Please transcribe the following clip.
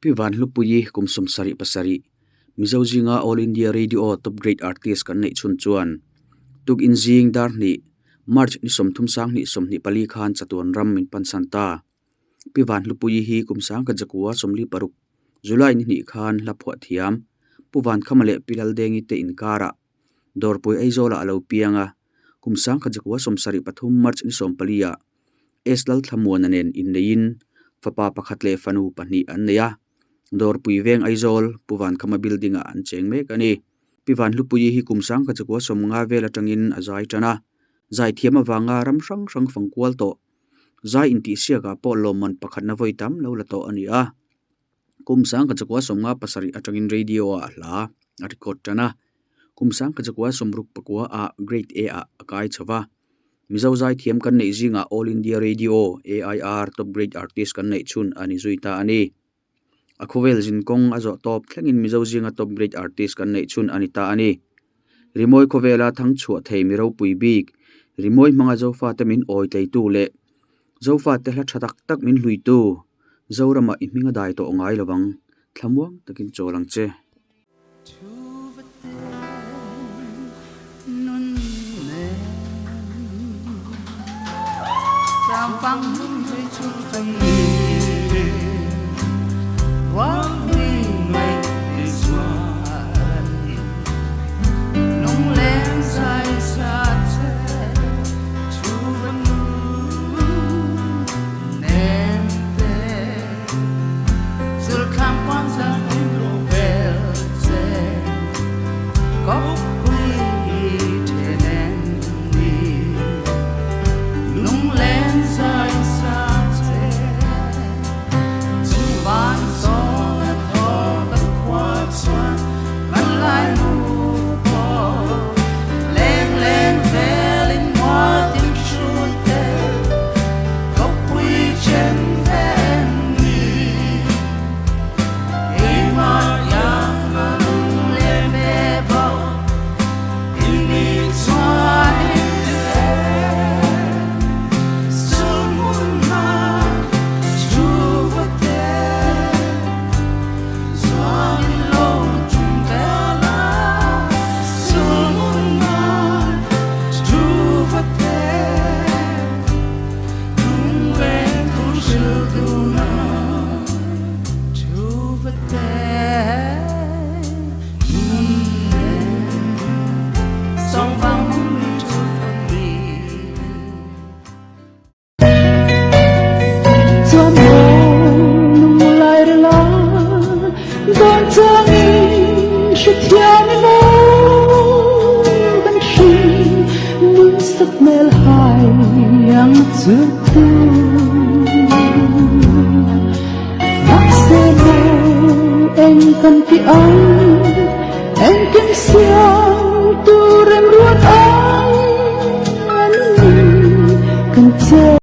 pi Vanhlupuii kumsum sari pasari Mizo zinga All India Radio Top Grade Artist kan nei chun chuan tuk in jing dar ni March ni somthum sang ni somni pali khan chatuan ram min pansanta pi Vanhlupuii hi kumsang ka jakua somli paruk July ni khan laphwa thiam puwan khamale pilal dengi te inkara dorpui aizola alo pianga kumsang ka jakua somsari pathum March ni sompalia eslal thamuan anen in nein fapa pakhatle fanu pani anneya dorpui veng aizol puwan khama building a an cheng mek ani pi Vanhlupuii hi kumsang ka jakua somnga vela tangin azai tana zai thiam awanga ram sang sang fangkwal to zai inti siaka polomon pakhat na voitam lo la to ani a kumsang ka jakua somnga pasari atangin radio a hla a record tana kumsang ka jakua somruk pakua a grade A a akai chawa Mizo zai thiam kan nei zinga All India Radio AIR Top Grade Artist kan nei chun ani zuita ani akhuvel jinkong azo top thlengin Mizo zinga Top Grade Artist kan nei chun ani ta ani rimoi khovela thang chua thei miro pui bik rimoi manga zofa tamin oi tei tu le zofa te hla thatak tak min hlui tu zorama iminga dai to ngai lawang thlamwang takin cholang che vang hơi chút phần quang huy ngày đi xuân nông lên dài xa thế chú vẫn nên thế sự khám quan sát đến lộ bèo dê có quy thế nên đi nông lên dài xa thế chú vẫn gió là thọ tất qua xuân vẫn lại nụ bò lên lên về lên hoa tiếng chuông tê gốc quy trên ven đi im mắt yang nâng lên về bầu in đi xoay em cần cái anh em kinh xiang tu rem ruột anh cần chơi